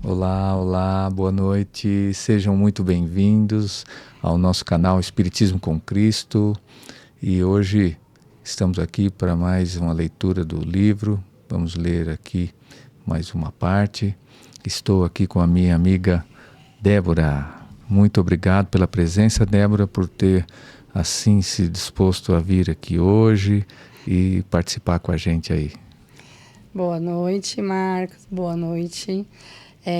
Olá, olá, boa noite. Sejam muito bem-vindos ao nosso canal Espiritismo com Cristo. E hoje estamos aqui para mais uma leitura do livro. Vamos ler aqui mais uma parte. Estou aqui com a minha amiga Débora. Muito obrigado pela presença, Débora, por ter assim se disposto a vir aqui hoje e participar com a gente aí. Boa noite, Marcos. Boa noite.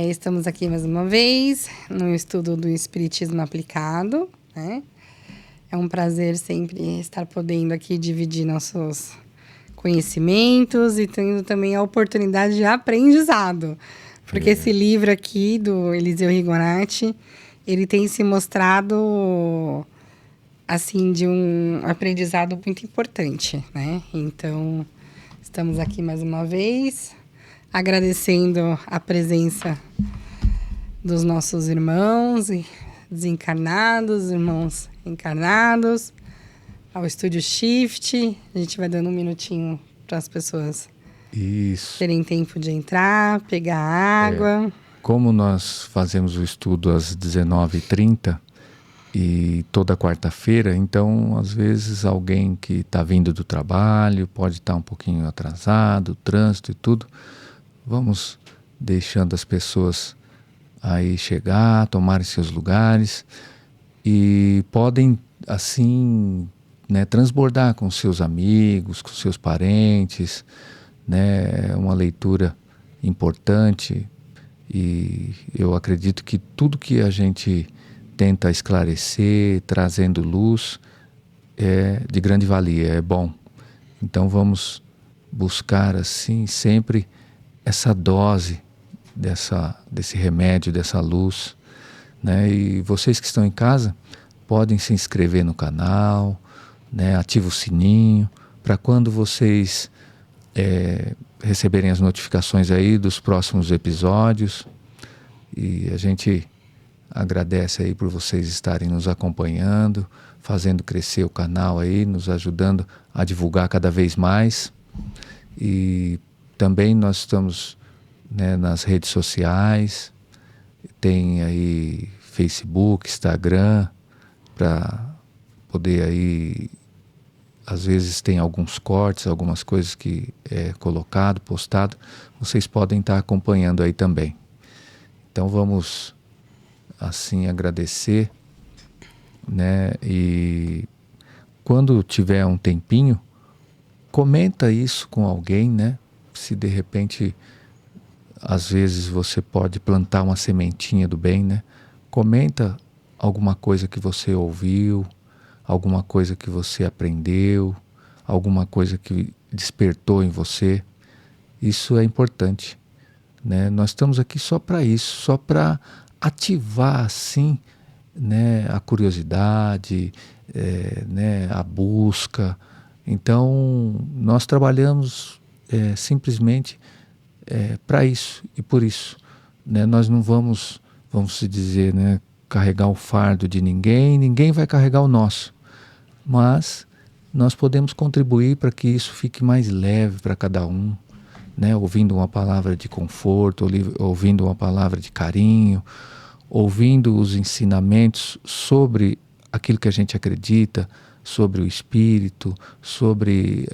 Estamos aqui mais uma vez no estudo do Espiritismo aplicado, né? É um prazer sempre estar podendo aqui dividir nossos conhecimentos e tendo também a oportunidade de aprendizado. Porque esse livro aqui do Eliseu Rigonati, ele tem se mostrado assim de um aprendizado muito importante, né? Então, estamos aqui mais uma vez, agradecendo a presença dos nossos irmãos desencarnados, irmãos encarnados, ao Estúdio Shift. A gente vai dando um minutinho para as pessoas terem tempo de entrar, pegar água. Como nós fazemos o estudo às 19h30 e toda quarta-feira, então às vezes alguém que está vindo do trabalho pode estar um pouquinho atrasado, trânsito e tudo. Vamos deixando as pessoas aí chegar, tomarem seus lugares e podem assim, né, transbordar com seus amigos, com seus parentes, né? É uma leitura importante e eu acredito que tudo que a gente tenta esclarecer, trazendo luz, é de grande valia, é bom. Então vamos buscar assim sempre essa dose desse remédio, dessa luz, né? E vocês que estão em casa podem se inscrever no canal, né? Ativa o sininho para quando vocês receberem as notificações aí dos próximos episódios. E a gente agradece aí por vocês estarem nos acompanhando, fazendo crescer o canal aí, nos ajudando a divulgar cada vez mais. E também nós estamos, né, nas redes sociais, tem aí Facebook, Instagram, para poder aí, às vezes tem alguns cortes, algumas coisas que é colocado, postado, vocês podem estar acompanhando aí também. Então vamos assim agradecer, né? E quando tiver um tempinho, comenta isso com alguém, né? Se de repente, às vezes você pode plantar uma sementinha do bem, né? Comenta alguma coisa que você ouviu, alguma coisa que você aprendeu, alguma coisa que despertou em você. Isso é importante, né? Nós estamos aqui só para isso, só para ativar assim, né, a curiosidade, né, a busca. Então nós trabalhamos simplesmente para isso e por isso, né? Nós não vamos se dizer, né, carregar o fardo de ninguém, ninguém vai carregar o nosso, mas nós podemos contribuir para que isso fique mais leve para cada um, né? Ouvindo uma palavra de conforto, ouvindo uma palavra de carinho, ouvindo os ensinamentos sobre aquilo que a gente acredita, sobre o espírito, sobre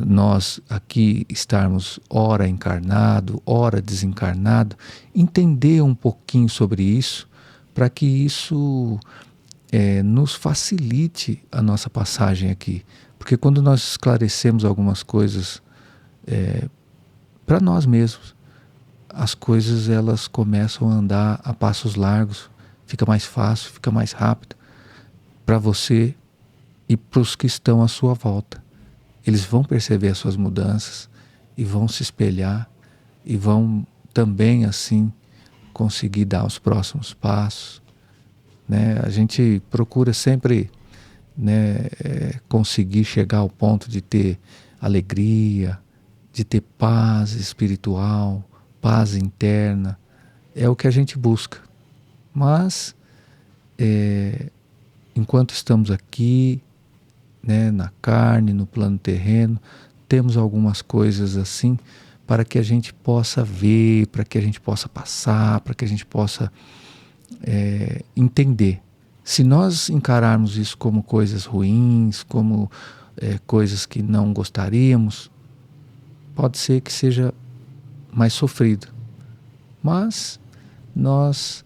nós aqui estarmos ora encarnado, ora desencarnado, entender um pouquinho sobre isso, para que isso nos facilite a nossa passagem aqui. Porque quando nós esclarecemos algumas coisas para nós mesmos, as coisas elas começam a andar a passos largos, fica mais fácil, fica mais rápido para você e para os que estão à sua volta. Eles vão perceber as suas mudanças e vão se espelhar e vão também assim conseguir dar os próximos passos, né? A gente procura sempre, né, conseguir chegar ao ponto de ter alegria, de ter paz espiritual, paz interna, é o que a gente busca. Mas, enquanto estamos aqui, né, na carne, no plano terreno, temos algumas coisas assim para que a gente possa ver, para que a gente possa passar, para que a gente possa entender. Se nós encararmos isso como coisas ruins, como coisas que não gostaríamos, pode ser que seja mais sofrido. Mas nós,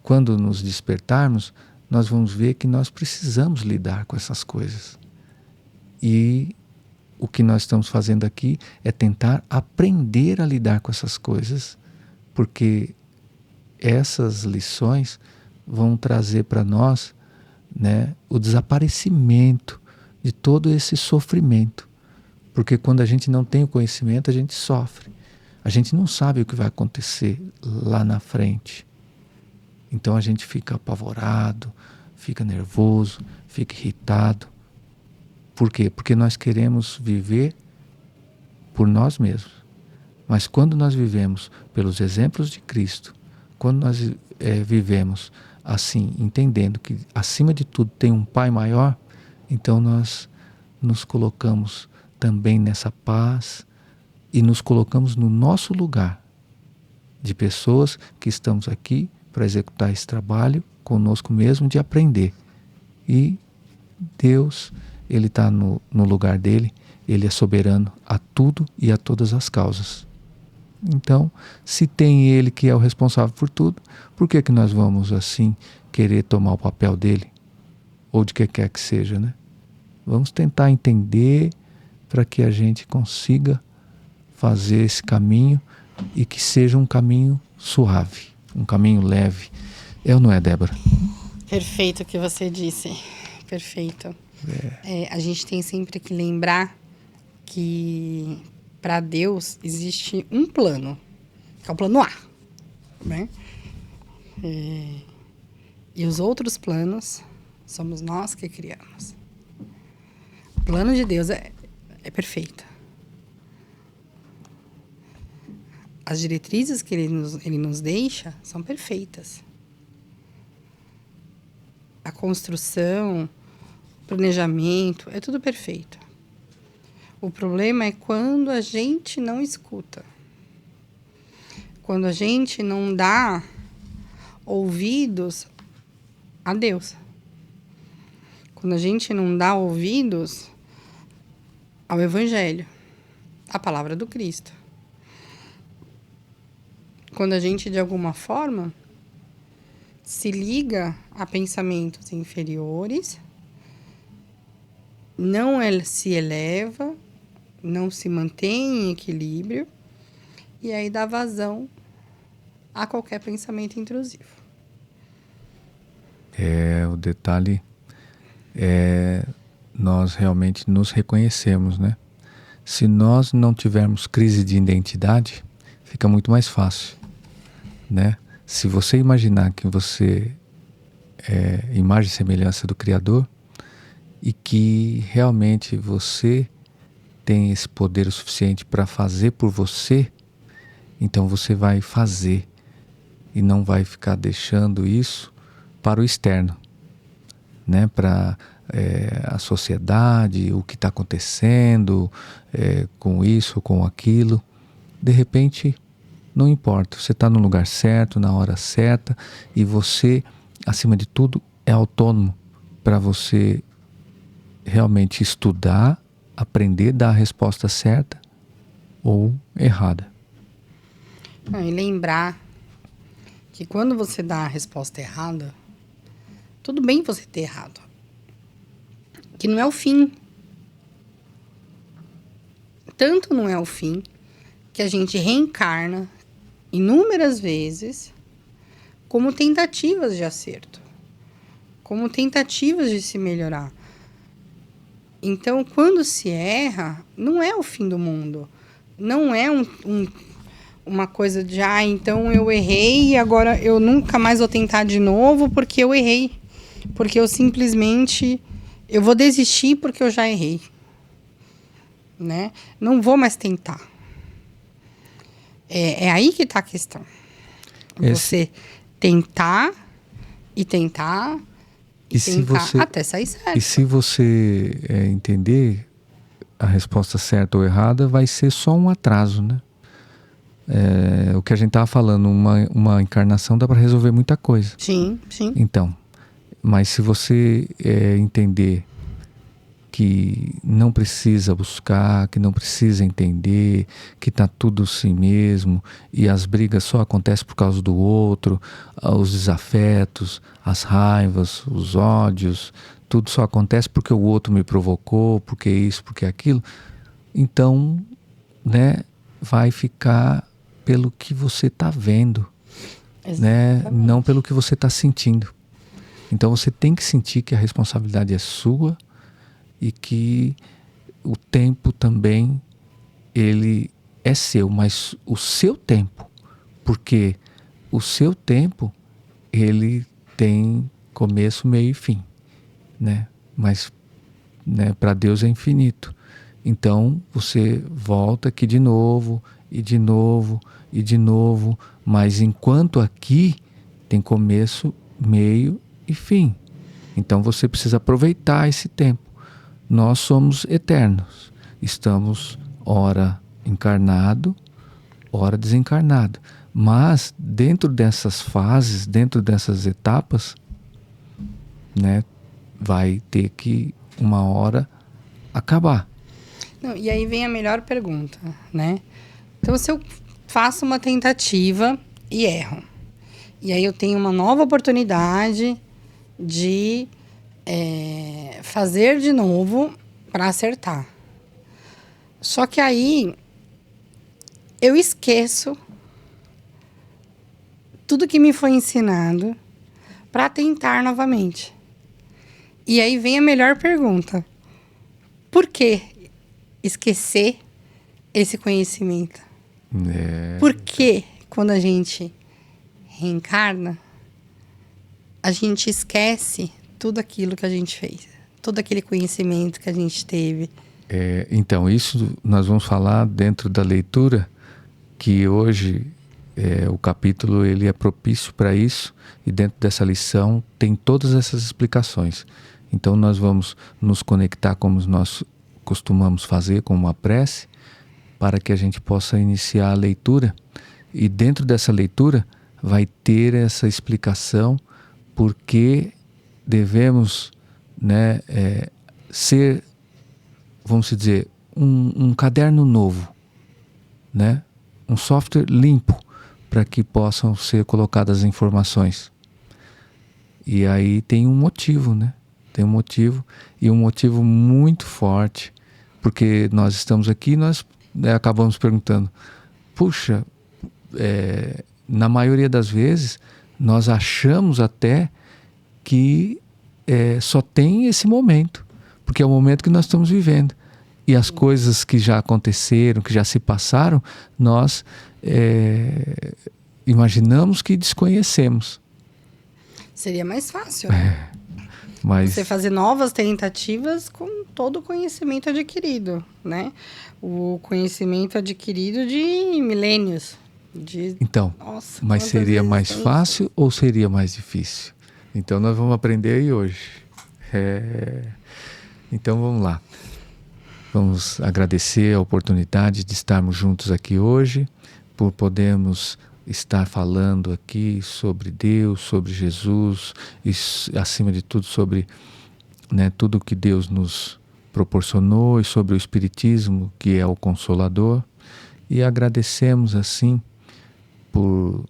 quando nos despertarmos, nós vamos ver que nós precisamos lidar com essas coisas. E o que nós estamos fazendo aqui é tentar aprender a lidar com essas coisas, porque essas lições vão trazer para nós, né, o desaparecimento de todo esse sofrimento. Porque quando a gente não tem o conhecimento, a gente sofre. A gente não sabe o que vai acontecer lá na frente. Então a gente fica apavorado, fica nervoso, fica irritado. Por quê? Porque nós queremos viver por nós mesmos. Mas quando nós vivemos pelos exemplos de Cristo, quando nós vivemos assim, entendendo que acima de tudo tem um Pai maior, então nós nos colocamos também nessa paz e nos colocamos no nosso lugar de pessoas que estamos aqui para executar esse trabalho conosco mesmo de aprender. E Deus, Ele está no lugar dele, Ele é soberano a tudo e a todas as causas. Então, se tem Ele que é o responsável por tudo, por que que nós vamos assim querer tomar o papel dele? Ou de que quer que seja, né? Vamos tentar entender para que a gente consiga fazer esse caminho e que seja um caminho suave, um caminho leve. É ou não é, Débora? Perfeito o que você disse. Perfeito. A gente tem sempre que lembrar que para Deus existe um plano, que é o plano A, né? E os outros planos somos nós que criamos. O plano de Deus é perfeito. As diretrizes que ele nos deixa são perfeitas. A construção, o planejamento, é tudo perfeito. O problema é quando a gente não escuta. Quando a gente não dá ouvidos a Deus. Quando a gente não dá ouvidos ao Evangelho, à palavra do Cristo. Quando a gente, de alguma forma, se liga a pensamentos inferiores, não se eleva, não se mantém em equilíbrio, e aí dá vazão a qualquer pensamento intrusivo. O detalhe é nós realmente nos reconhecemos, né? Se nós não tivermos crise de identidade, fica muito mais fácil, né? Se você imaginar que você é imagem e semelhança do Criador e que realmente você tem esse poder o suficiente para fazer por você, então você vai fazer e não vai ficar deixando isso para o externo, né? Para a sociedade, o que está acontecendo com isso, com aquilo. De repente, não importa, você está no lugar certo, na hora certa, e você, acima de tudo, é autônomo para você realmente estudar, aprender, dar a resposta certa ou errada. E lembrar que quando você dá a resposta errada, tudo bem você ter errado. Que não é o fim. Tanto não é o fim que a gente reencarna inúmeras vezes como tentativas de acerto, como tentativas de se melhorar. Então, quando se erra, não é o fim do mundo. Não é uma coisa de, então eu errei e agora eu nunca mais vou tentar de novo porque eu errei. Porque eu simplesmente, eu vou desistir porque eu já errei. Né? Não vou mais tentar. É aí que está a questão. Você tentar e tentar e tentar até sair certo. E se você entender, a resposta certa ou errada vai ser só um atraso, né? O que a gente estava falando, uma encarnação dá para resolver muita coisa. Sim, sim. Então, mas se você entender que não precisa buscar, que não precisa entender, que está tudo assim mesmo, e as brigas só acontecem por causa do outro, os desafetos, as raivas, os ódios, tudo só acontece porque o outro me provocou, porque isso, porque aquilo, então, né, vai ficar pelo que você está vendo, né, não pelo que você está sentindo. Então você tem que sentir que a responsabilidade é sua e que o tempo também ele é seu, mas o seu tempo, porque o seu tempo ele tem começo, meio e fim, né? Mas, né, para Deus é infinito. Então você volta aqui de novo e de novo e de novo, mas enquanto aqui tem começo, meio e fim. Então você precisa aproveitar esse tempo. Nós somos eternos. Estamos ora encarnado, ora desencarnado. Mas dentro dessas fases, dentro dessas etapas, né, vai ter que uma hora acabar. Não, e aí vem a melhor pergunta, né? Então, se eu faço uma tentativa e erro, e aí eu tenho uma nova oportunidade de fazer de novo para acertar. Só que aí eu esqueço tudo que me foi ensinado para tentar novamente. E aí vem a melhor pergunta. Por que esquecer esse conhecimento? Por que quando a gente reencarna, a gente esquece tudo aquilo que a gente fez, todo aquele conhecimento que a gente teve? Então, isso nós vamos falar dentro da leitura, que hoje o capítulo ele é propício para isso, e dentro dessa lição tem todas essas explicações. Então nós vamos nos conectar como nós costumamos fazer, com uma prece, para que a gente possa iniciar a leitura, e dentro dessa leitura vai ter essa explicação porque devemos, né, ser, vamos dizer, um caderno novo, né? Um software limpo para que possam ser colocadas as informações. E aí tem um motivo, né? Tem um motivo, e um motivo muito forte, porque nós estamos aqui e nós acabamos perguntando, puxa, na maioria das vezes nós achamos até que só tem esse momento, porque é o momento que nós estamos vivendo. E as coisas que já aconteceram, que já se passaram, nós imaginamos que desconhecemos. Seria mais fácil, né? Mas você fazer novas tentativas com todo o conhecimento adquirido, né? O conhecimento adquirido de milênios. Então, Nossa, mas seria mais fácil ou seria mais difícil? Então nós vamos aprender aí hoje. Então vamos lá. Vamos agradecer a oportunidade de estarmos juntos aqui hoje, por podermos estar falando aqui sobre Deus, sobre Jesus, e acima de tudo sobre, né, tudo que Deus nos proporcionou, e sobre o Espiritismo, que é o Consolador. E agradecemos assim por,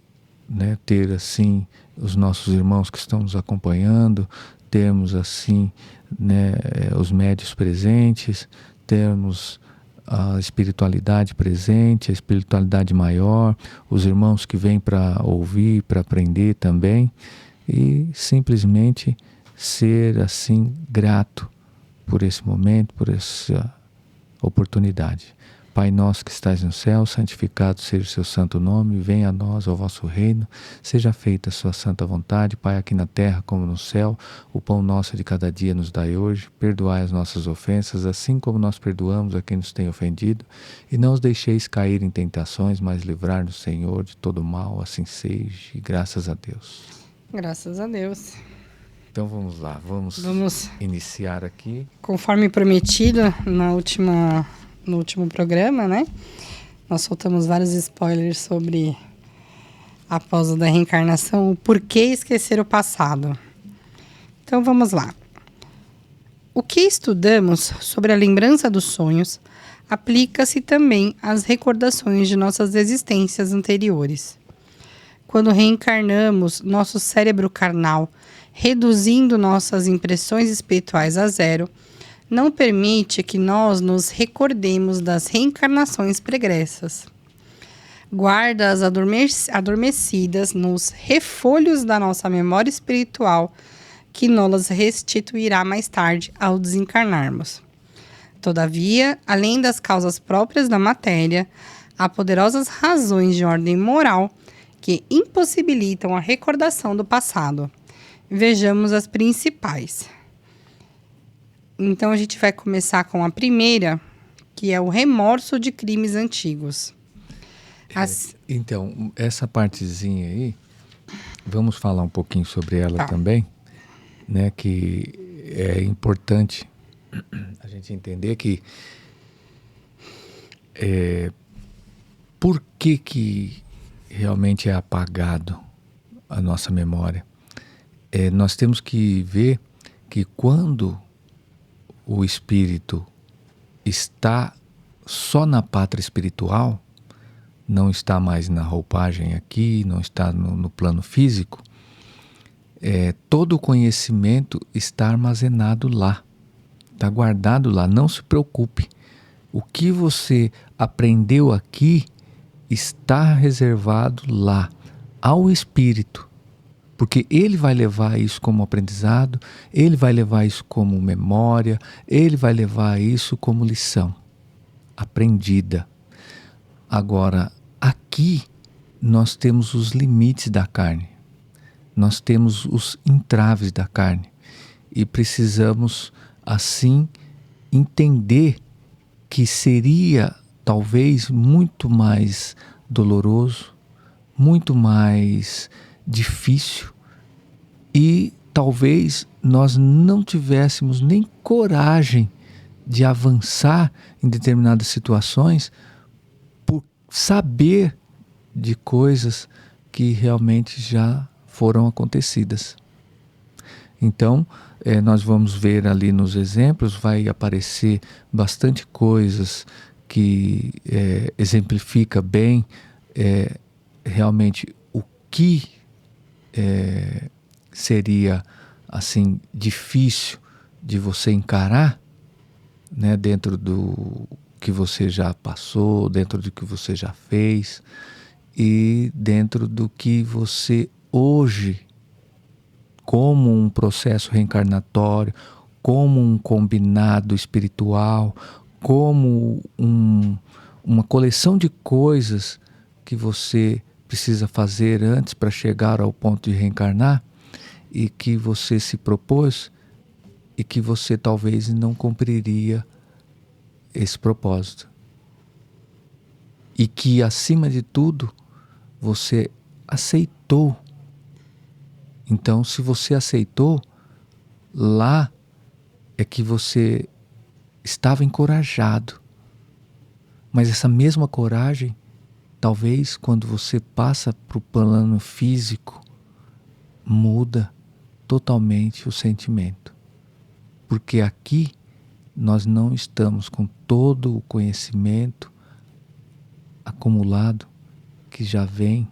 né, ter assim os nossos irmãos que estão nos acompanhando, termos assim, né, os médios presentes, termos a espiritualidade presente, a espiritualidade maior, os irmãos que vêm para ouvir, para aprender também, e simplesmente ser assim grato por esse momento, por essa oportunidade. Pai nosso que estais no céu, santificado seja o seu santo nome, venha a nós o vosso reino, seja feita a sua santa vontade, Pai, aqui na terra como no céu. O pão nosso de cada dia nos dai hoje, perdoai as nossas ofensas, assim como nós perdoamos a quem nos tem ofendido, e não os deixeis cair em tentações, mas livrai-nos, Senhor, de todo mal, assim seja, e graças a Deus. Graças a Deus. Então vamos lá, vamos iniciar aqui. Conforme prometido no último programa, né? Nós soltamos vários spoilers sobre a pausa da reencarnação, o porquê esquecer o passado. Então vamos lá. O que estudamos sobre a lembrança dos sonhos aplica-se também às recordações de nossas existências anteriores. Quando reencarnamos, nosso cérebro carnal, reduzindo nossas impressões espirituais a zero, não permite que nós nos recordemos das reencarnações pregressas. Guarda-as adormecidas nos refolhos da nossa memória espiritual, que nos restituirá mais tarde ao desencarnarmos. Todavia, além das causas próprias da matéria, há poderosas razões de ordem moral que impossibilitam a recordação do passado. Vejamos as principais. Então, a gente vai começar com a primeira, que é o remorso de crimes antigos. Então, essa partezinha aí, vamos falar um pouquinho sobre ela também, né? Que é importante a gente entender que por que realmente é apagado a nossa memória. Nós temos que ver que quando o espírito está só na pátria espiritual, não está mais na roupagem aqui, não está no plano físico, todo o conhecimento está armazenado lá, está guardado lá. Não se preocupe. O que você aprendeu aqui está reservado lá, ao espírito, porque ele vai levar isso como aprendizado, ele vai levar isso como memória, ele vai levar isso como lição aprendida. Agora, aqui nós temos os limites da carne, nós temos os entraves da carne e precisamos, assim, entender que seria talvez muito mais doloroso, muito mais difícil e talvez nós não tivéssemos nem coragem de avançar em determinadas situações por saber de coisas que realmente já foram acontecidas. Então, nós vamos ver ali nos exemplos, vai aparecer bastante coisas que exemplifica bem realmente o que seria assim difícil de você encarar, né, dentro do que você já passou, dentro do que você já fez e dentro do que você hoje, como um processo reencarnatório, como um combinado espiritual, como uma coleção de coisas que você precisa fazer antes para chegar ao ponto de reencarnar e que você se propôs e que você talvez não cumpriria esse propósito. E que, acima de tudo, você aceitou. Então, se você aceitou, lá é que você estava encorajado. Mas essa mesma coragem, talvez quando você passa para o plano físico, muda totalmente o sentimento. Porque aqui nós não estamos com todo o conhecimento acumulado que já vem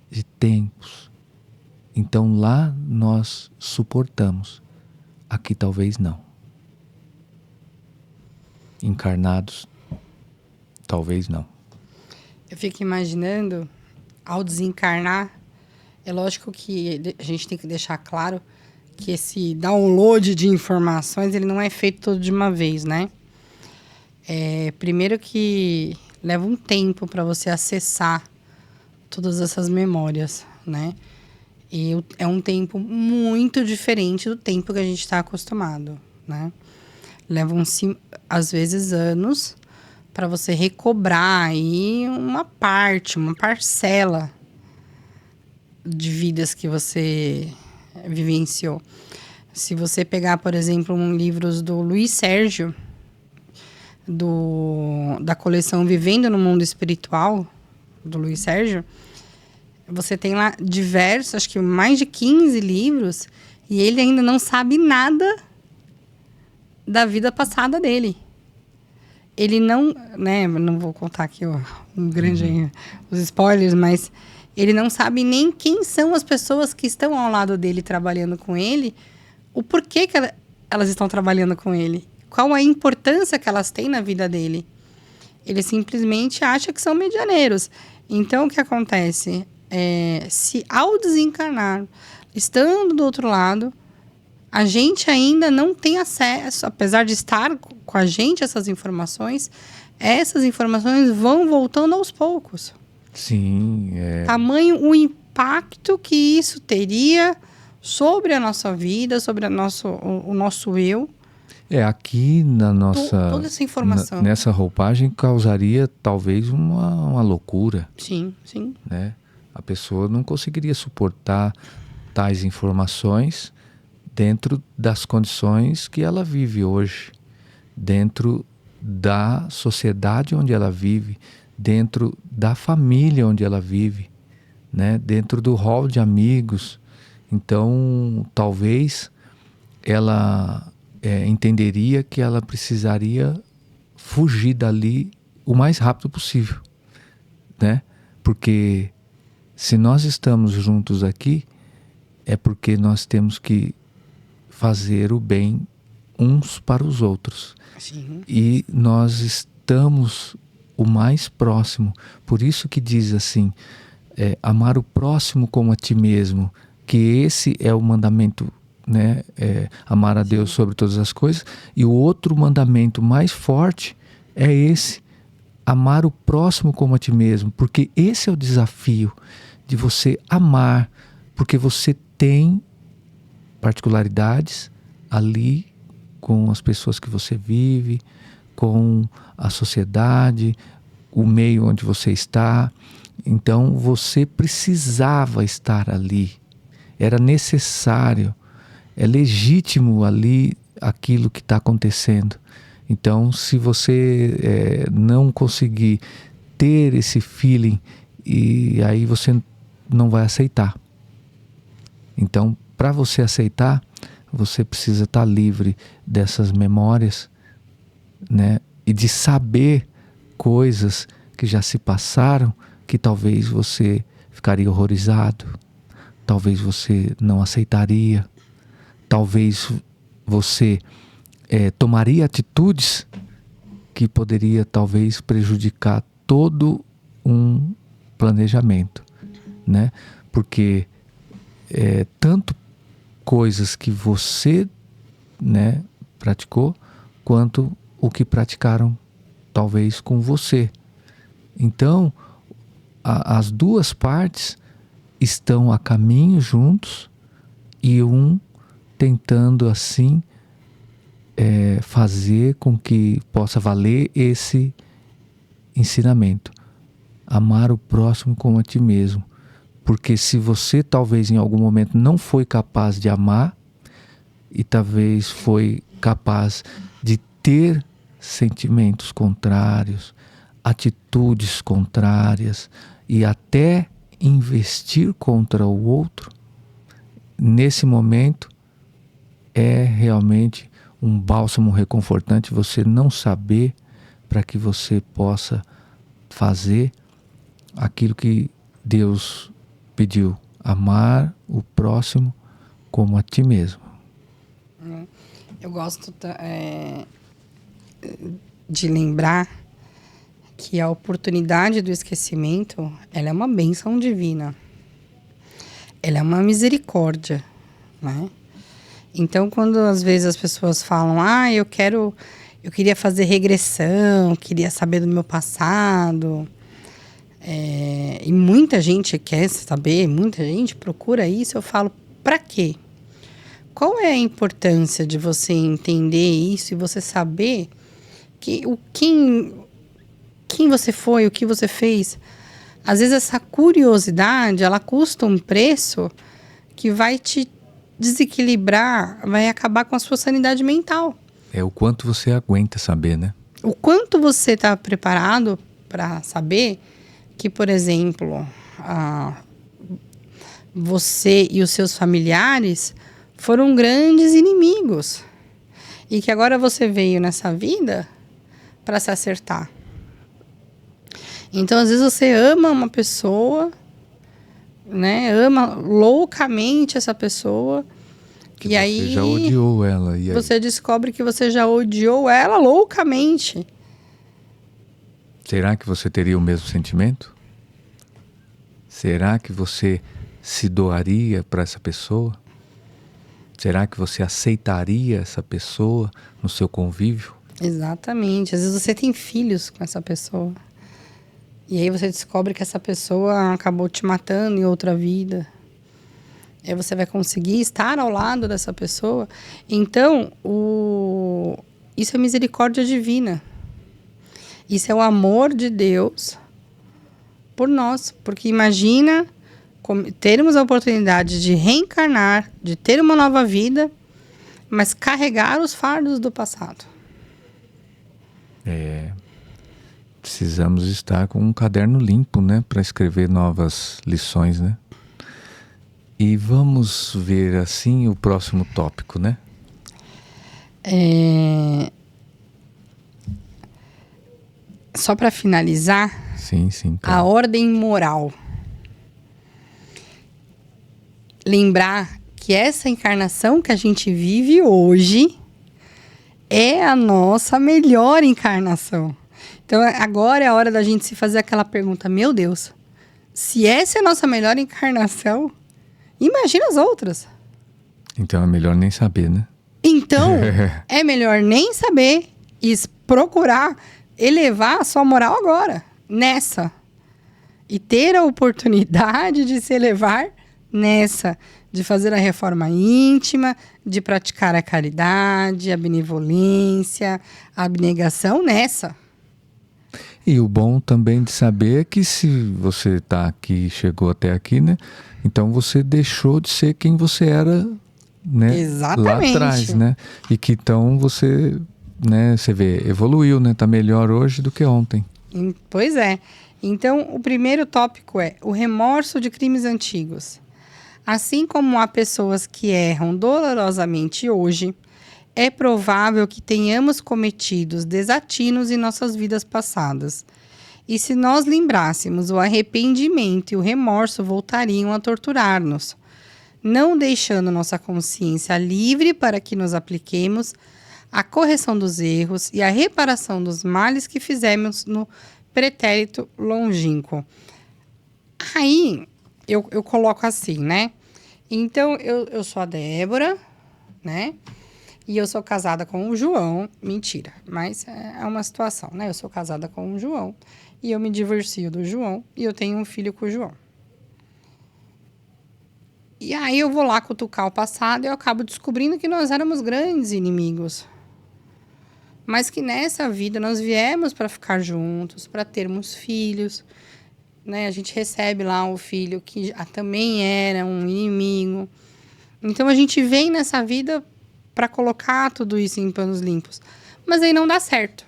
de tempos. Então lá nós suportamos, aqui talvez não. Encarnados, talvez não. Eu fico imaginando, ao desencarnar, é lógico que a gente tem que deixar claro que esse download de informações, ele não é feito todo de uma vez, né? Primeiro que leva um tempo para você acessar todas essas memórias, né? E é um tempo muito diferente do tempo que a gente está acostumado, né? Levam-se, às vezes, anos para você recobrar aí uma parcela de vidas que você vivenciou. Se você pegar, por exemplo, livros do Luiz Sérgio, da coleção Vivendo no Mundo Espiritual, do Luiz Sérgio, você tem lá diversos, acho que mais de 15 livros, e ele ainda não sabe nada da vida passada dele. Ele não, né, não vou contar aqui os spoilers, mas ele não sabe nem quem são as pessoas que estão ao lado dele trabalhando com ele, o porquê que elas estão trabalhando com ele, qual a importância que elas têm na vida dele. Ele simplesmente acha que são medianeiros. Então, o que acontece? Se ao desencarnar, estando do outro lado, a gente ainda não tem acesso, apesar de estar com a gente essas informações vão voltando aos poucos. Sim. Tamanho o impacto que isso teria sobre a nossa vida, sobre o nosso eu. Aqui na nossa... Toda essa informação. Nessa roupagem causaria talvez uma loucura. Sim, sim. Né? A pessoa não conseguiria suportar tais informações dentro das condições que ela vive hoje, dentro da sociedade onde ela vive, dentro da família onde ela vive, né? Dentro do hall de amigos. Então, talvez ela entenderia que ela precisaria fugir dali o mais rápido possível, né? Porque se nós estamos juntos aqui, é porque nós temos que fazer o bem uns para os outros. Sim. E nós estamos o mais próximo. Por isso que diz assim, amar o próximo como a ti mesmo, que esse é o mandamento, né? Amar a Deus sobre todas as coisas. E o outro mandamento mais forte é esse, amar o próximo como a ti mesmo, porque esse é o desafio de você amar, porque você tem particularidades ali com as pessoas que você vive, com a sociedade, o meio onde você está. Então você precisava estar ali, era necessário, é legítimo ali aquilo que está acontecendo. Então, se você não conseguir ter esse feeling, e aí você não vai aceitar. Então, para você aceitar, você precisa estar livre dessas memórias, né? E de saber coisas que já se passaram, que talvez você ficaria horrorizado, talvez você não aceitaria, talvez você tomaria atitudes que poderia talvez prejudicar todo um planejamento, né? Porque tanto coisas que você, né, praticou, quanto o que praticaram talvez com você. Então, as duas partes estão a caminho juntos e um tentando assim fazer com que possa valer esse ensinamento. Amar o próximo como a ti mesmo. Porque se você talvez em algum momento não foi capaz de amar e talvez foi capaz de ter sentimentos contrários, atitudes contrárias e até investir contra o outro, nesse momento é realmente um bálsamo reconfortante você não saber, para que você possa fazer aquilo que Deus pediu, amar o próximo como a ti mesmo. Eu gosto de lembrar que a oportunidade do esquecimento, ela é uma bênção divina. Ela é uma misericórdia, né? Então, quando às vezes as pessoas falam, eu queria fazer regressão, queria saber do meu passado, e muita gente quer saber, muita gente procura isso, eu falo, pra quê? Qual é a importância de você entender isso e você saber quem você foi, o que você fez? Às vezes essa curiosidade, ela custa um preço que vai te desequilibrar, vai acabar com a sua sanidade mental. É o quanto você aguenta saber, né? O quanto você está preparado para saber que, por exemplo, você e os seus familiares foram grandes inimigos. E que agora você veio nessa vida para se acertar. Então, às vezes, você ama uma pessoa, né? Ama loucamente essa pessoa. Que e você aí já odiou ela. E aí? Você descobre que você já odiou ela loucamente. Será que você teria o mesmo sentimento? Será que você se doaria para essa pessoa? Será que você aceitaria essa pessoa no seu convívio? Exatamente. Às vezes você tem filhos com essa pessoa. E aí você descobre que essa pessoa acabou te matando em outra vida. E aí você vai conseguir estar ao lado dessa pessoa. Então, isso é misericórdia divina. Isso é o amor de Deus por nós. Porque imagina termos a oportunidade de reencarnar, de ter uma nova vida, mas carregar os fardos do passado. Precisamos estar com um caderno limpo, né, para escrever novas lições, né? E vamos ver assim o próximo tópico, né? Só para finalizar, Sim, a claro. ordem moral. Lembrar que essa encarnação que a gente vive hoje é a nossa melhor encarnação. Então, agora é a hora da gente se fazer aquela pergunta: meu Deus, se essa é a nossa melhor encarnação, imagina as outras. Então é melhor nem saber, né? Então, é melhor nem saber e procurar elevar a sua moral agora, nessa. E ter a oportunidade de se elevar nessa. De fazer a reforma íntima, de praticar a caridade, a benevolência, a abnegação nessa. E o bom também de saber é que se você está aqui, chegou até aqui, né? Então você deixou de ser quem você era, né? Exatamente. Lá atrás, né? E que então você, né? Você vê, evoluiu, né? Tá melhor hoje do que ontem. Pois é. Então, o primeiro tópico é o remorso de crimes antigos. Assim como há pessoas que erram dolorosamente hoje, é provável que tenhamos cometido desatinos em nossas vidas passadas. E se nós lembrássemos, o arrependimento e o remorso voltariam a torturar-nos, não deixando nossa consciência livre para que nos apliquemos à correção dos erros e à reparação dos males que fizemos no pretérito longínquo. Aí, eu coloco assim, né? Então, eu sou a Débora, né? E eu sou casada com o João. Mentira, mas é uma situação, né? Eu sou casada com o João e eu me divorcio do João e eu tenho um filho com o João. E aí eu vou lá cutucar o passado e eu acabo descobrindo que nós éramos grandes inimigos. Mas que nessa vida nós viemos para ficar juntos, para termos filhos, né? A gente recebe lá o filho que também era um inimigo. Então, a gente vem nessa vida para colocar tudo isso em panos limpos. Mas aí não dá certo.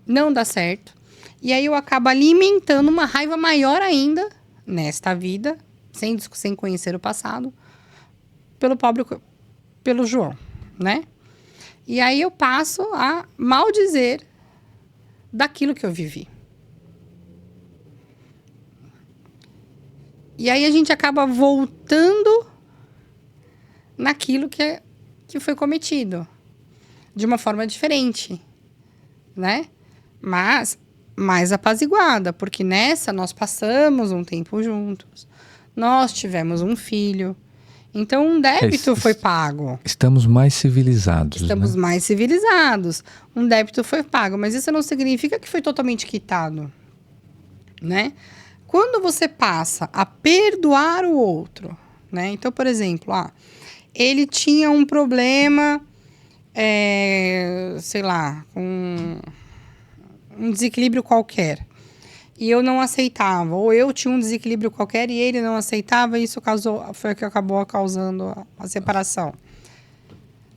Não dá certo. E aí eu acabo alimentando uma raiva maior ainda, nesta vida, sem conhecer o passado, pelo João, né? E aí eu passo a maldizer daquilo que eu vivi. E aí a gente acaba voltando naquilo que foi cometido. De uma forma diferente, né? Mas mais apaziguada, porque nessa nós passamos um tempo juntos. Nós tivemos um filho. Então, um débito foi pago. Estamos mais civilizados. Estamos né? mais civilizados. Um débito foi pago, mas isso não significa que foi totalmente quitado, né? Quando você passa a perdoar o outro, né? Então, por exemplo, ele tinha um problema, sei lá, um desequilíbrio qualquer. e eu não aceitava, ou eu tinha um desequilíbrio qualquer e ele não aceitava, e isso foi o que acabou causando a separação.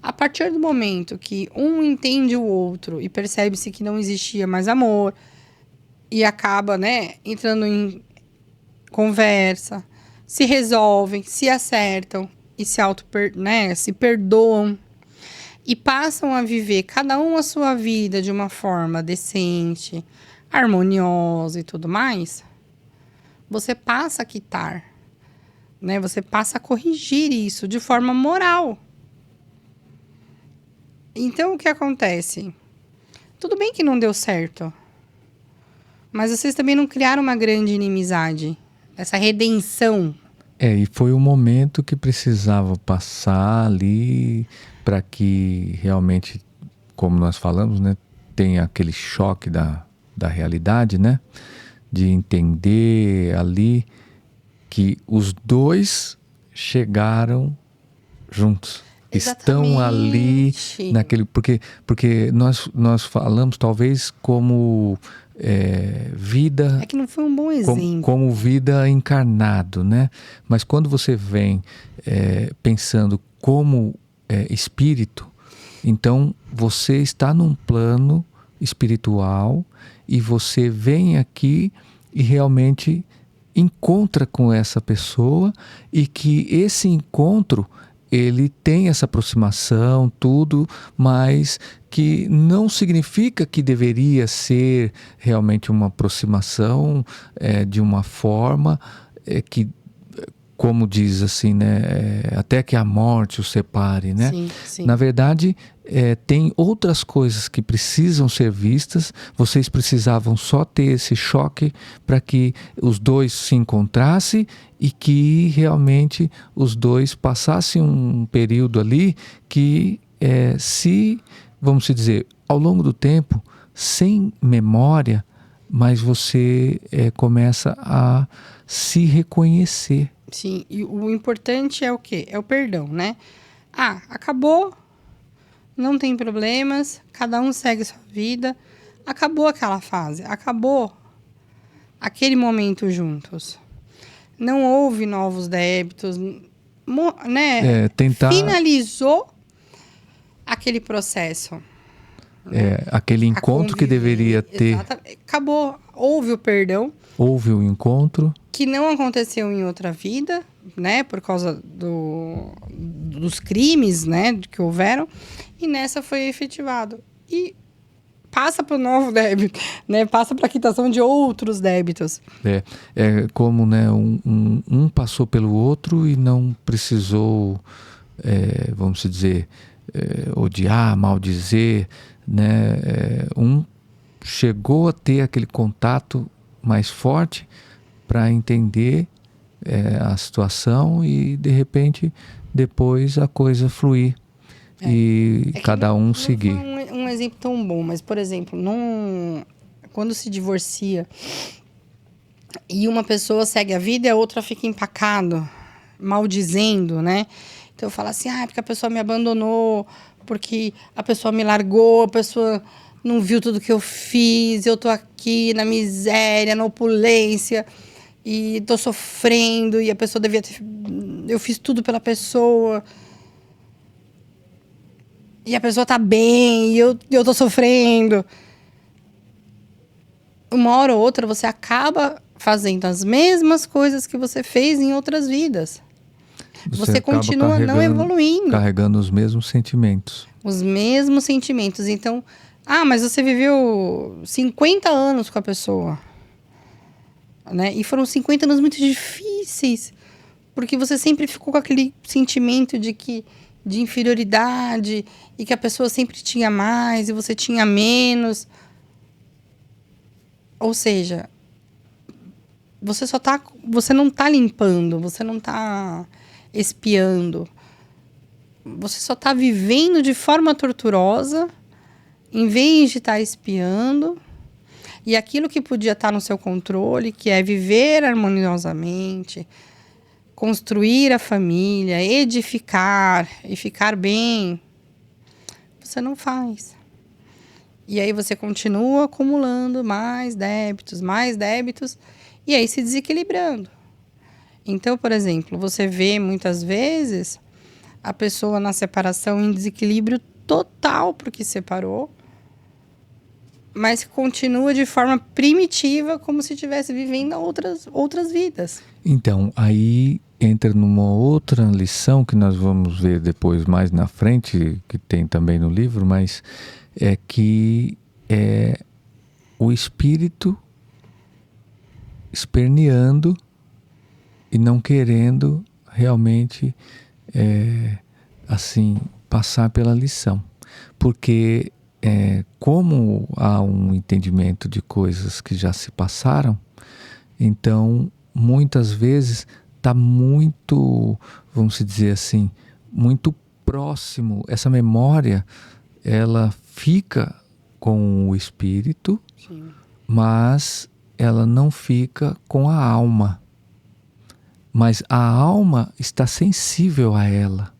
A partir do momento que um entende o outro e percebe-se que não existia mais amor, e acaba, né, entrando em conversa, se resolvem, se acertam e se perdoam e passam a viver cada um a sua vida de uma forma decente, harmoniosa e tudo mais, você passa a quitar, né? Você passa a corrigir isso de forma moral. Então, o que acontece? Tudo bem que não deu certo, mas vocês também não criaram uma grande inimizade, essa redenção. E foi o momento que precisava passar ali para que realmente, como nós falamos, né, tenha aquele choque da realidade, né? De entender ali que os dois chegaram juntos. Exatamente. Estão ali naquele... Porque nós falamos talvez como vida... É que não foi um bom exemplo. Como vida encarnado, né? Mas quando você vem pensando como espírito, então você está num plano espiritual e você vem aqui e realmente encontra com essa pessoa, e que esse encontro ele tem essa aproximação, tudo, mas que não significa que deveria ser realmente uma aproximação de uma forma que, como diz assim, né, até que a morte o separe, né? Sim, sim. Na verdade, tem outras coisas que precisam ser vistas. Vocês precisavam só ter esse choque para que os dois se encontrassem e que realmente os dois passassem um período ali que vamos dizer, ao longo do tempo, sem memória, mas você começa a se reconhecer. Sim, e o importante é o quê? É o perdão, né? Acabou, não tem problemas, cada um segue sua vida, acabou aquela fase, acabou aquele momento juntos. Não houve novos débitos, né? Finalizou aquele processo. Aquele encontro que deveria ter. Exatamente. Acabou, houve o perdão. Houve o encontro. Que não aconteceu em outra vida, né? Por causa dos crimes, né? Que houveram. E nessa foi efetivado. E passa para o novo débito, né? Passa para a quitação de outros débitos. É como, né? Um passou pelo outro e não precisou, vamos dizer, odiar, maldizer, né? Um chegou a ter aquele contato mais forte para entender a situação e, de repente, depois a coisa fluir e cada um seguir. Não foi um exemplo tão bom, mas, por exemplo, quando se divorcia e uma pessoa segue a vida e a outra fica empacado, maldizendo, né? Então, eu falo assim, porque a pessoa me abandonou, porque a pessoa me largou, a pessoa não viu tudo que eu fiz, eu tô aqui na miséria, na opulência, e tô sofrendo, e a pessoa devia ter... Eu fiz tudo pela pessoa. E a pessoa tá bem, e eu tô sofrendo. Uma hora ou outra, você acaba fazendo as mesmas coisas que você fez em outras vidas. Você continua não evoluindo. Carregando os mesmos sentimentos. Os mesmos sentimentos. Então, mas você viveu 50 anos com a pessoa. Né? E foram 50 anos muito difíceis. Porque você sempre ficou com aquele sentimento de inferioridade. E que a pessoa sempre tinha mais e você tinha menos. Ou seja, você não está limpando, você não está espiando. Você só está vivendo de forma torturosa, em vez de estar espiando. E aquilo que podia estar no seu controle, que é viver harmoniosamente, construir a família, edificar e ficar bem, você não faz. E aí você continua acumulando mais débitos, e aí se desequilibrando. Então, por exemplo, você vê muitas vezes a pessoa na separação em desequilíbrio total porque separou, mas continua de forma primitiva, como se estivesse vivendo outras vidas. Então, aí entra numa outra lição que nós vamos ver depois mais na frente, que tem também no livro, mas é que o espírito esperneando e não querendo realmente assim passar pela lição, porque como há um entendimento de coisas que já se passaram, então muitas vezes está muito, vamos dizer assim, muito próximo. Essa memória, ela fica com o espírito, Sim. mas ela não fica com a alma. Mas a alma está sensível a ela.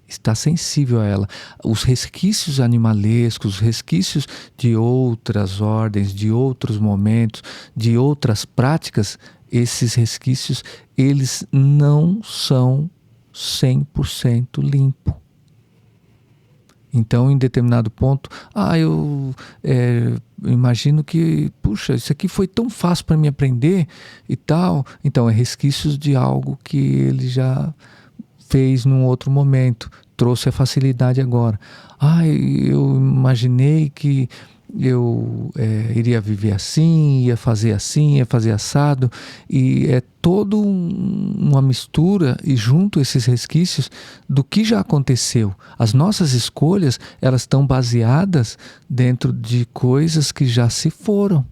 Está sensível a ela. Os resquícios animalescos, os resquícios de outras ordens, de outros momentos, de outras práticas, esses resquícios, eles não são 100% limpo. Então, em determinado ponto, eu imagino que, puxa, isso aqui foi tão fácil para mim aprender e tal. Então, é resquícios de algo que ele já fez num outro momento, trouxe a facilidade agora. Eu imaginei que eu iria viver assim, ia fazer assado, e é toda uma mistura, e junto esses resquícios do que já aconteceu. As nossas escolhas, elas estão baseadas dentro de coisas que já se foram,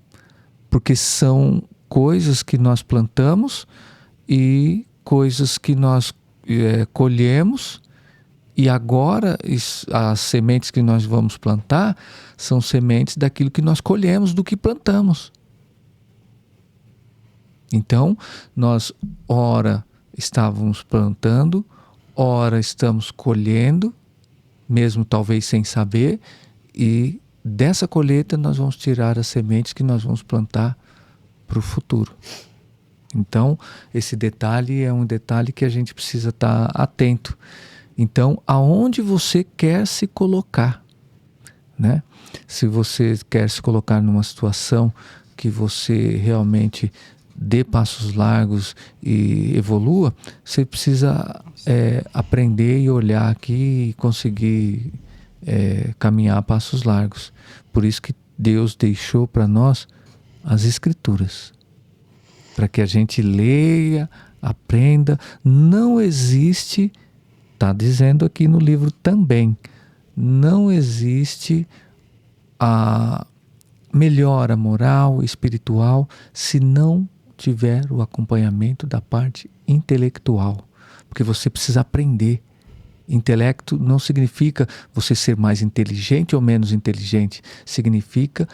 porque são coisas que nós plantamos e coisas que nós colhemos, e agora as sementes que nós vamos plantar são sementes daquilo que nós colhemos do que plantamos. Então, nós ora estávamos plantando, ora estamos colhendo, mesmo talvez sem saber, e dessa colheita nós vamos tirar as sementes que nós vamos plantar para o futuro. Então, esse detalhe é um detalhe que a gente precisa estar atento. Então, aonde você quer se colocar, né? Se você quer se colocar numa situação que você realmente dê passos largos e evolua, você precisa aprender e olhar aqui e conseguir caminhar a passos largos. Por isso que Deus deixou para nós as Escrituras, para que a gente leia, aprenda. Não existe... Está dizendo aqui no livro também, não existe a melhora moral, espiritual, se não tiver o acompanhamento da parte intelectual. Porque você precisa aprender. Intelecto não significa você ser mais inteligente ou menos inteligente. Significa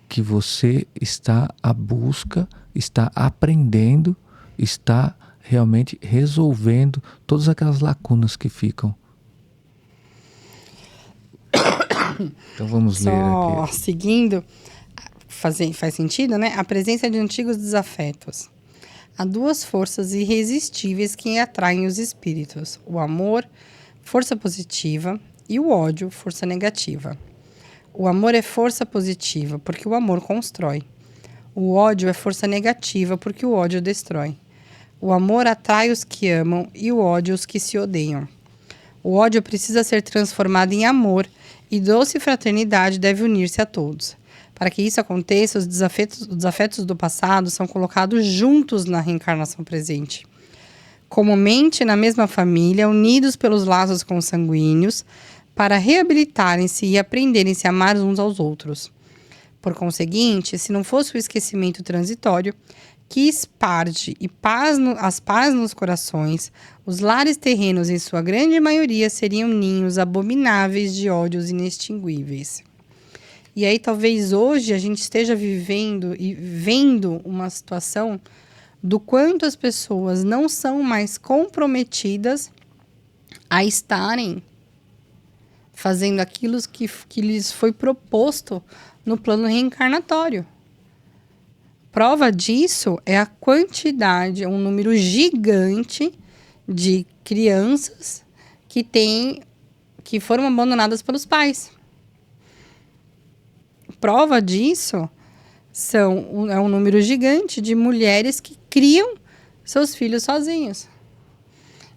que você está à busca, está aprendendo, está realmente resolvendo todas aquelas lacunas que ficam. Então vamos ler aqui. Seguindo, faz sentido, né? A presença de antigos desafetos. Há duas forças irresistíveis que atraem os espíritos: o amor, força positiva, e o ódio, força negativa. O amor é força positiva, porque o amor constrói. O ódio é força negativa, porque o ódio destrói. O amor atrai os que amam e o ódio os que se odeiam. O ódio precisa ser transformado em amor e doce fraternidade deve unir-se a todos. Para que isso aconteça, os desafetos do passado são colocados juntos na reencarnação presente. Comumente na mesma família, unidos pelos laços consanguíneos, para reabilitarem-se e aprenderem-se a amar uns aos outros. Por conseguinte, se não fosse o esquecimento transitório, que esparge as paz nos corações, os lares terrenos, em sua grande maioria, seriam ninhos abomináveis de ódios inextinguíveis. E aí, talvez hoje, a gente esteja vivendo e vendo uma situação do quanto as pessoas não são mais comprometidas a estarem fazendo aquilo que lhes foi proposto no plano reencarnatório. Prova disso é a quantidade, um número gigante de crianças que foram abandonadas pelos pais. Prova disso é um número gigante de mulheres que criam seus filhos sozinhos.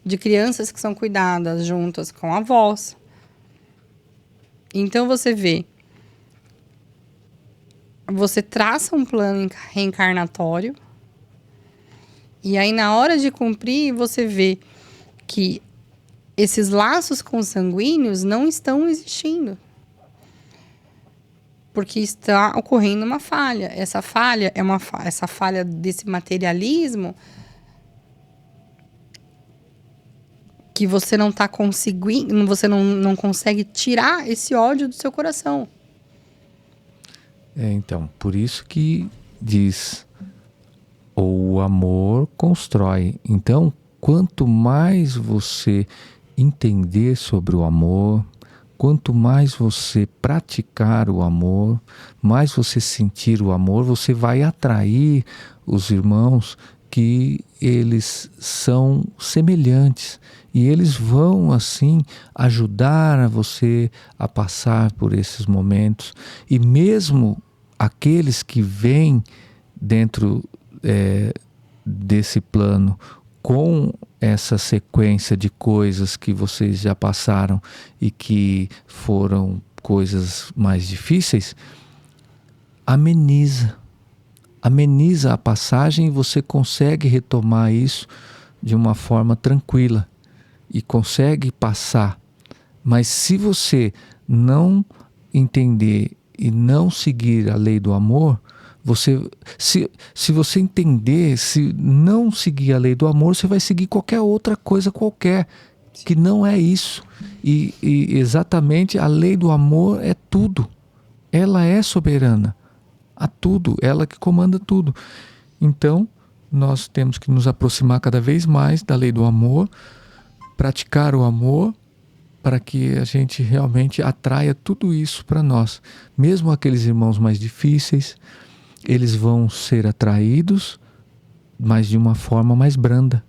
De crianças que são cuidadas juntas com avós. Então você vê, você traça um plano reencarnatório e aí na hora de cumprir você vê que esses laços consanguíneos não estão existindo. Porque está ocorrendo uma falha. Essa falha é essa falha desse materialismo que você não está conseguindo, você não consegue tirar esse ódio do seu coração. Então, por isso que diz, o amor constrói. Então, quanto mais você entender sobre o amor, quanto mais você praticar o amor, mais você sentir o amor, você vai atrair os irmãos que eles são semelhantes. E eles vão, assim, ajudar a você a passar por esses momentos. E mesmo aqueles que vêm dentro desse plano com essa sequência de coisas que vocês já passaram e que foram coisas mais difíceis, ameniza a passagem e você consegue retomar isso de uma forma tranquila e consegue passar. Mas se você não entender e não seguir a lei do amor, se você entender, se não seguir a lei do amor, você vai seguir qualquer outra coisa qualquer, que não é isso. E exatamente a lei do amor é tudo. Ela é soberana a tudo, ela que comanda tudo. Então, nós temos que nos aproximar cada vez mais da lei do amor, praticar o amor, para que a gente realmente atraia tudo isso para nós. Mesmo aqueles irmãos mais difíceis, eles vão ser atraídos, mas de uma forma mais branda,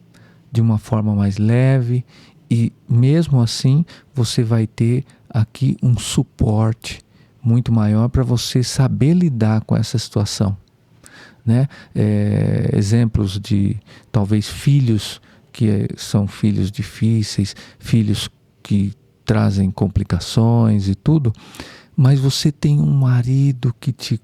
de uma forma mais leve, e mesmo assim você vai ter aqui um suporte muito maior para você saber lidar com essa situação, né? Exemplos de talvez filhos que são filhos difíceis, filhos que trazem complicações e tudo, mas você tem um marido que te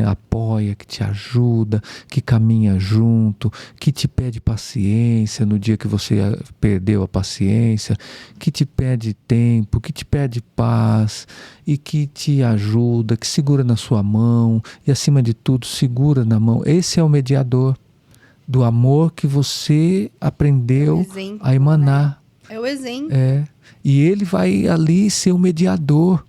apoia, que te ajuda, que caminha junto, que te pede paciência no dia que você perdeu a paciência, que te pede tempo, que te pede paz e que te ajuda, que segura na sua mão e, acima de tudo, segura na mão. Esse é o mediador do amor que você aprendeu a emanar. É o exemplo. E ele vai ali ser o mediador,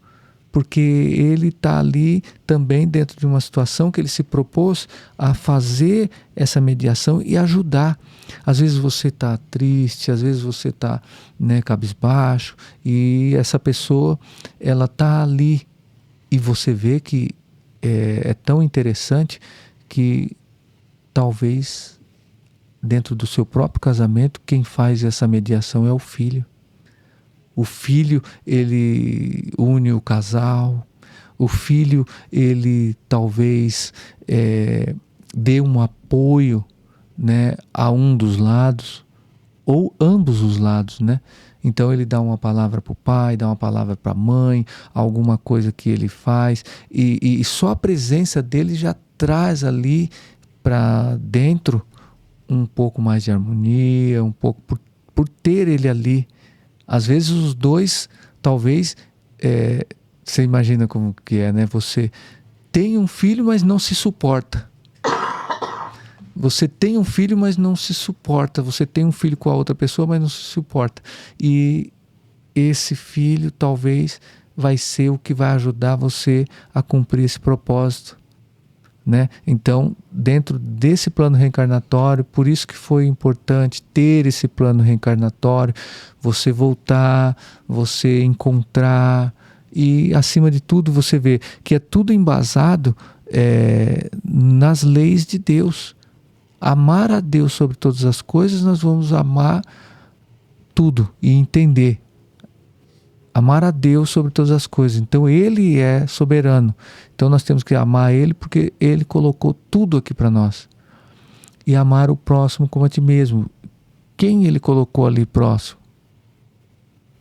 porque ele está ali também dentro de uma situação que ele se propôs a fazer essa mediação e ajudar. Às vezes você está triste, às vezes você está cabisbaixo, e essa pessoa ela está ali. E você vê que é tão interessante que talvez dentro do seu próprio casamento quem faz essa mediação é o filho. O filho, ele une o casal. O filho, ele talvez dê um apoio, a um dos lados, ou ambos os lados, Então ele dá uma palavra para o pai, dá uma palavra para a mãe, alguma coisa que ele faz, e só a presença dele já traz ali para dentro um pouco mais de harmonia, um pouco por ter ele ali. Às vezes os dois, talvez, você imagina como que é, Você tem um filho, mas não se suporta. Você tem um filho, mas não se suporta. Você tem um filho com a outra pessoa, mas não se suporta. E esse filho, talvez, vai ser o que vai ajudar você a cumprir esse propósito. né? Então, dentro desse plano reencarnatório, por isso que foi importante ter esse plano reencarnatório, você voltar, você encontrar e, acima de tudo, você vê que é tudo embasado nas leis de Deus. Amar a Deus sobre todas as coisas, nós vamos amar tudo e entender. Amar a Deus sobre todas as coisas. Então Ele é soberano. Então nós temos que amar Ele porque Ele colocou tudo aqui para nós. E amar o próximo como a ti mesmo. Quem Ele colocou ali próximo?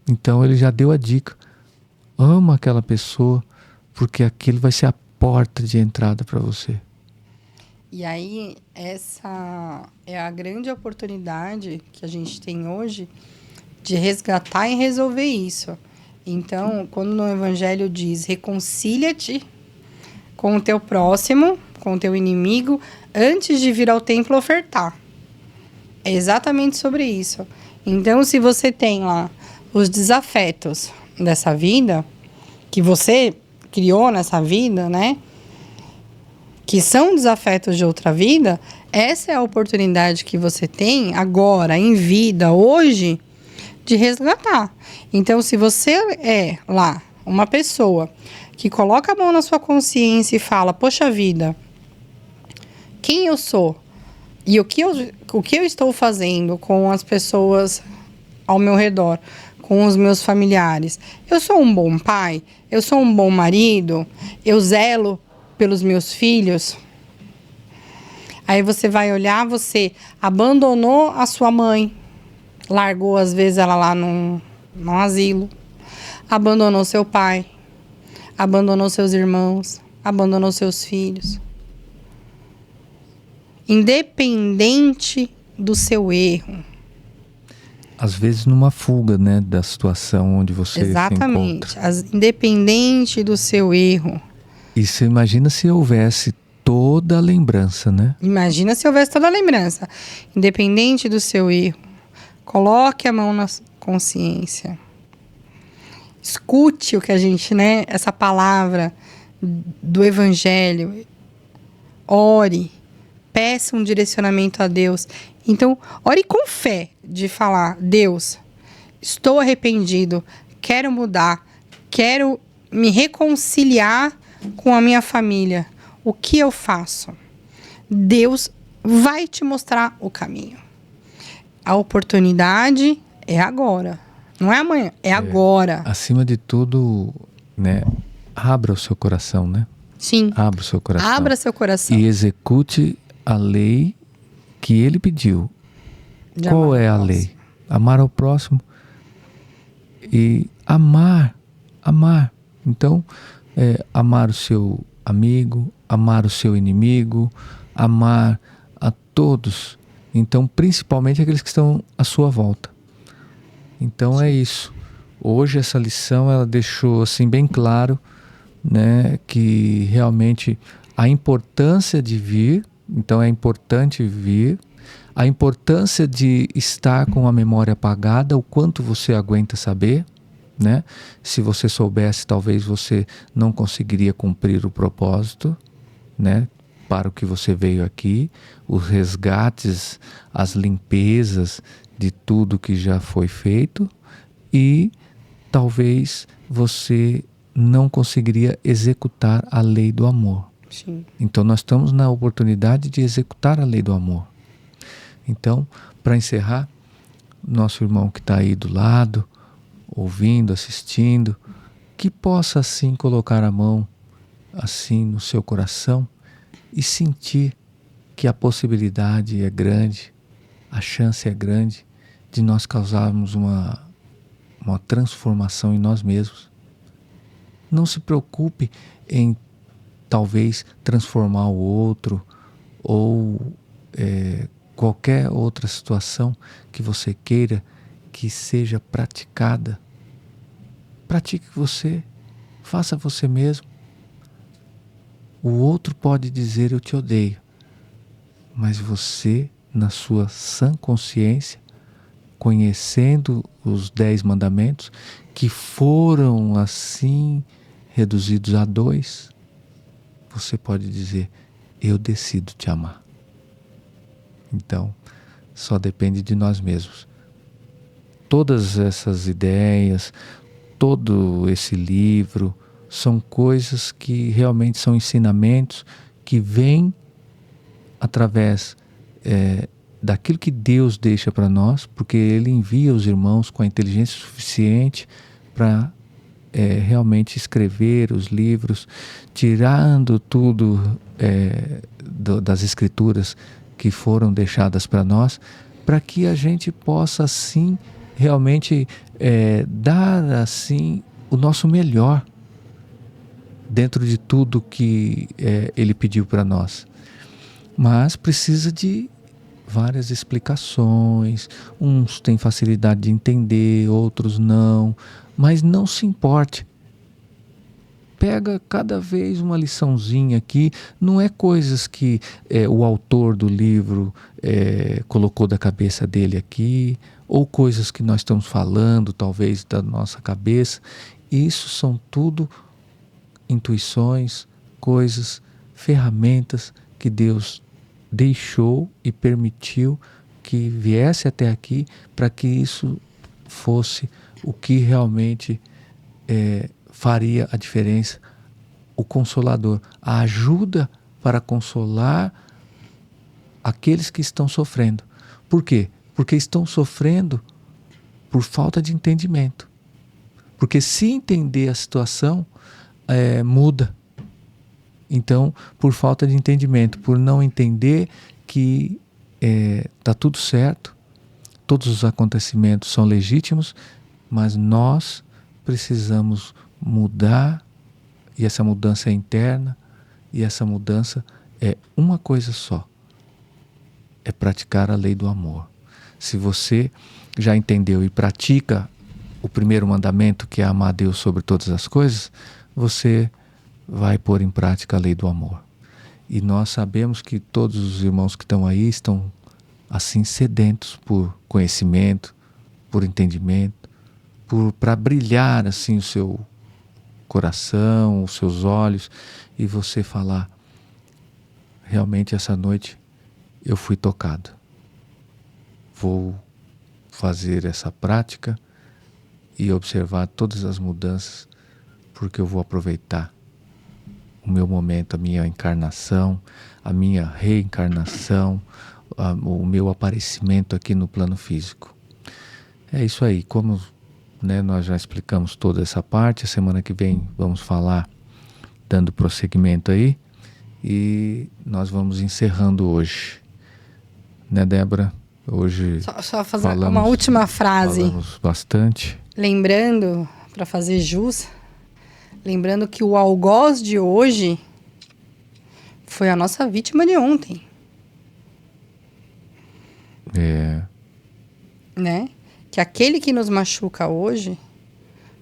Então Ele já deu a dica. Ama aquela pessoa porque aquele vai ser a porta de entrada para você. E aí, essa é a grande oportunidade que a gente tem hoje de resgatar e resolver isso. Então, quando no Evangelho diz reconcilia-te com o teu próximo, com o teu inimigo, antes de vir ao templo ofertar. É exatamente sobre isso. Então, se você tem lá os desafetos dessa vida, que você criou nessa vida, né? Que são desafetos de outra vida, essa é a oportunidade que você tem agora, em vida, hoje, de resgatar. Então, se você é lá uma pessoa que coloca a mão na sua consciência e fala, poxa vida, quem eu sou? E o que eu estou fazendo com as pessoas ao meu redor, com os meus familiares? Eu sou um bom pai? Eu sou um bom marido? Eu zelo pelos meus filhos? Aí você vai olhar, você abandonou a sua mãe, largou às vezes ela lá num asilo, abandonou seu pai, abandonou seus irmãos, abandonou seus filhos. Independente do seu erro. Às vezes numa fuga, né, da situação onde você Exatamente. se encontra. Independente do seu erro. E você imagina se houvesse toda a lembrança, né? Imagina se houvesse toda a lembrança. Independente do seu erro. Coloque a mão na consciência. Escute o que a gente, né? Essa palavra do Evangelho. Ore. Peça um direcionamento a Deus. Então, ore com fé de falar, Deus, estou arrependido, quero mudar, quero me reconciliar com a minha família. O que eu faço? Deus vai te mostrar o caminho. A oportunidade é agora. Não é amanhã, é agora. Acima de tudo, né, abra o seu coração, né? Sim. Abra o seu coração. Abra seu coração. E execute a lei que ele pediu. Qual é a lei? Amar ao próximo e amar. Então, amar o seu amigo, amar o seu inimigo, amar a todos. Então, principalmente aqueles que estão à sua volta. Então é isso. Hoje essa lição ela deixou assim bem claro, né, que realmente a importância de vir. Então é importante vir. A importância de estar com a memória apagada, o quanto você aguenta saber, né? Se você soubesse, talvez você não conseguiria cumprir o propósito, né? Para o que você veio aqui, os resgates, as limpezas de tudo que já foi feito, e talvez você não conseguiria executar a lei do amor. Sim. Então nós estamos na oportunidade de executar a lei do amor. Então, para encerrar, nosso irmão que está aí do lado, ouvindo, assistindo, que possa assim colocar a mão assim no seu coração e sentir que a possibilidade é grande, a chance é grande de nós causarmos uma transformação em nós mesmos. Não se preocupe em talvez transformar o outro ou qualquer outra situação que você queira que seja praticada. Pratique você, faça você mesmo. O outro pode dizer eu te odeio, mas você, na sua sã consciência, conhecendo os 10 mandamentos, que foram assim reduzidos a 2, você pode dizer eu decido te amar. Então, só depende de nós mesmos. Todas essas ideias, todo esse livro, são coisas que realmente são ensinamentos que vêm através daquilo que Deus deixa para nós, porque Ele envia os irmãos com a inteligência suficiente para realmente escrever os livros, tirando tudo das escrituras que foram deixadas para nós, para que a gente possa assim realmente dar assim o nosso melhor dentro de tudo que Ele pediu para nós. Mas precisa de várias explicações, uns têm facilidade de entender, outros não, mas não se importe. Pega cada vez uma liçãozinha aqui, não é coisas que o autor do livro colocou da cabeça dele aqui, ou coisas que nós estamos falando, talvez da nossa cabeça. Isso são tudo intuições, coisas, ferramentas que Deus deixou e permitiu que viesse até aqui para que isso fosse o que realmente faria a diferença, o Consolador, a ajuda para consolar aqueles que estão sofrendo. Por quê? Porque estão sofrendo por falta de entendimento. Porque se entender a situação, muda. Então, por falta de entendimento, por não entender que está tudo certo, todos os acontecimentos são legítimos, mas nós precisamos mudar, e essa mudança é interna, e essa mudança é uma coisa só: é praticar a lei do amor. Se você já entendeu e pratica o primeiro mandamento, que é amar a Deus sobre todas as coisas, você vai pôr em prática a lei do amor. E nós sabemos que todos os irmãos que estão aí estão assim sedentos por conhecimento, por entendimento, para brilhar assim o seu coração, os seus olhos, e você falar: realmente essa noite eu fui tocado. Vou fazer essa prática e observar todas as mudanças, porque eu vou aproveitar o meu momento, a minha encarnação, a minha reencarnação, o meu aparecimento aqui no plano físico. É isso aí. Como nós já explicamos toda essa parte, a semana que vem vamos falar, dando prosseguimento aí, e nós vamos encerrando hoje. Né, Débora? Hoje só fazer uma última frase. Falamos bastante. Lembrando, para fazer jus, lembrando que o algoz de hoje foi a nossa vítima de ontem. Né? Que aquele que nos machuca hoje,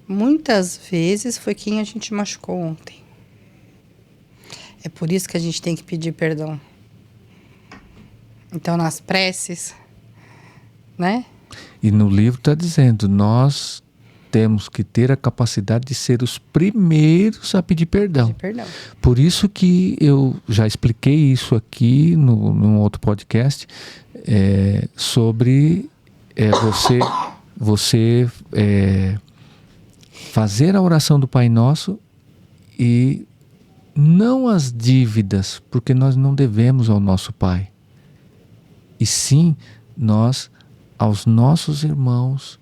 muitas vezes foi quem a gente machucou ontem. É por isso que a gente tem que pedir perdão. Então, nas preces, né? E no livro está dizendo, nós temos que ter a capacidade de ser os primeiros a pedir perdão. Por isso que eu já expliquei isso aqui num outro podcast, sobre você fazer a oração do Pai Nosso e não as dívidas, porque nós não devemos ao nosso Pai. E sim, nós, aos nossos irmãos,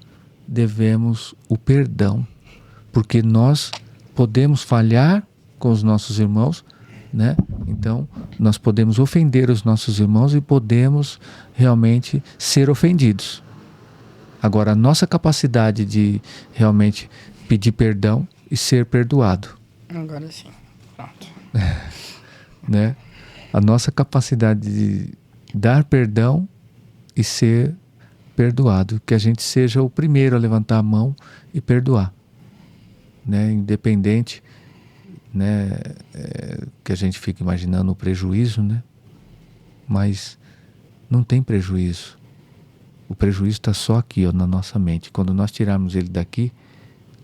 devemos o perdão, porque nós podemos falhar com os nossos irmãos, né? Então, nós podemos ofender os nossos irmãos e podemos realmente ser ofendidos. Agora, a nossa capacidade de realmente pedir perdão e ser perdoado. Agora sim. Pronto. Né? A nossa capacidade de dar perdão e ser perdoado, que a gente seja o primeiro a levantar a mão e perdoar, né? Independente, né, que a gente fica imaginando o prejuízo, né? Mas não tem prejuízo. O prejuízo está só aqui, na nossa mente. Quando nós tirarmos ele daqui,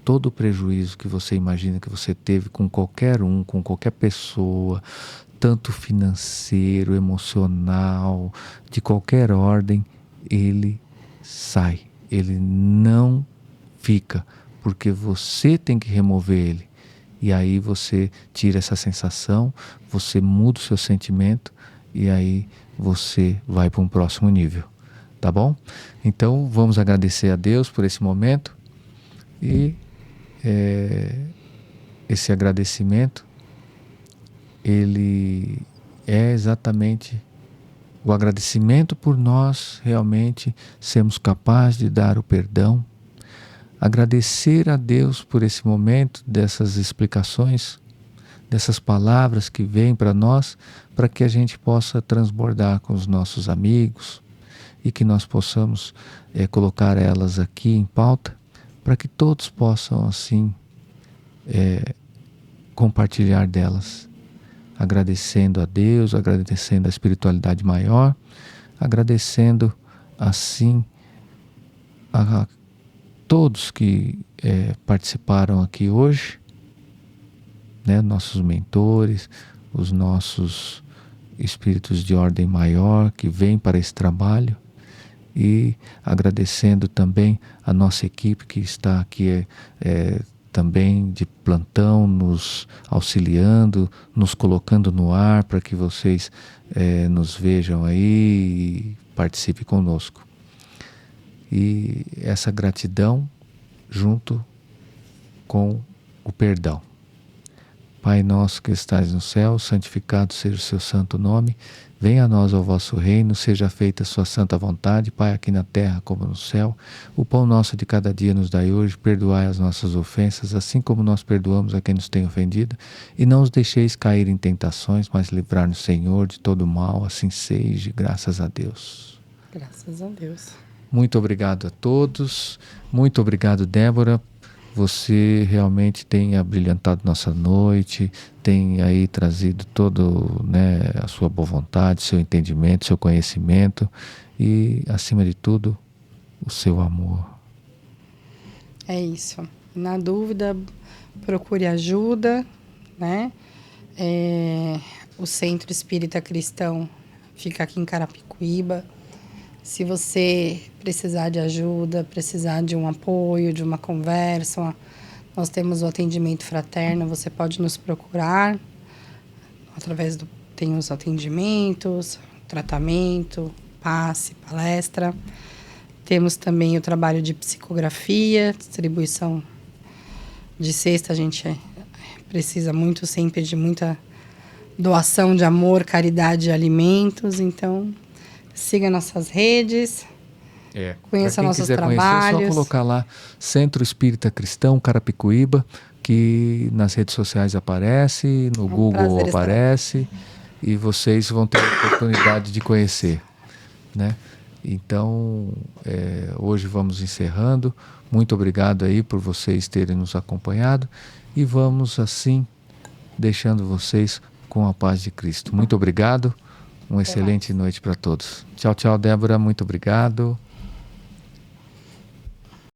todo o prejuízo que você imagina que você teve com qualquer pessoa, tanto financeiro, emocional, de qualquer ordem, ele sai. Ele não fica, porque você tem que remover ele. E aí você tira essa sensação, você muda o seu sentimento e aí você vai para um próximo nível. Tá bom? Então vamos agradecer a Deus por esse momento e esse agradecimento, ele é exatamente o agradecimento por nós realmente sermos capazes de dar o perdão, agradecer a Deus por esse momento, dessas explicações, dessas palavras que vêm para nós, para que a gente possa transbordar com os nossos amigos e que nós possamos colocar elas aqui em pauta, para que todos possam assim compartilhar delas, agradecendo a Deus, agradecendo a espiritualidade maior, agradecendo assim a todos que participaram aqui hoje, né, nossos mentores, os nossos espíritos de ordem maior que vêm para esse trabalho, e agradecendo também a nossa equipe que está aqui também de plantão, nos auxiliando, nos colocando no ar para que vocês nos vejam aí e participem conosco. E essa gratidão junto com o perdão. Pai nosso que estais no céu, santificado seja o seu santo nome. Venha a nós o vosso reino, seja feita a sua santa vontade, Pai, aqui na terra como no céu. O pão nosso de cada dia nos dai hoje, perdoai as nossas ofensas, assim como nós perdoamos a quem nos tem ofendido. E não os deixeis cair em tentações, mas livrai-nos, Senhor, de todo mal, assim seja, graças a Deus. Graças a Deus. Muito obrigado a todos, muito obrigado, Débora. Você realmente tem abrilhantado nossa noite, tem aí trazido todo, né, a sua boa vontade, seu entendimento, seu conhecimento e, acima de tudo, o seu amor. É isso. Na dúvida, procure ajuda, né? O Centro Espírita Cristão fica aqui em Carapicuíba. Se você precisar de ajuda, precisar de um apoio, de uma conversa, nós temos o atendimento fraterno, você pode nos procurar através tem os atendimentos, tratamento, passe, palestra. Temos também o trabalho de psicografia, distribuição de cesta. A gente precisa muito sempre de muita doação de amor, caridade e alimentos, então siga nossas redes, conheça nossos trabalhos. Conhecer, é só colocar lá Centro Espírita Cristão Carapicuíba, que nas redes sociais aparece, no Google aparece, e vocês vão ter a oportunidade de conhecer, né? Então, hoje vamos encerrando. Muito obrigado aí por vocês terem nos acompanhado e vamos assim deixando vocês com a paz de Cristo. Muito obrigado. Uma excelente noite para todos. Tchau, tchau, Débora. Muito obrigado.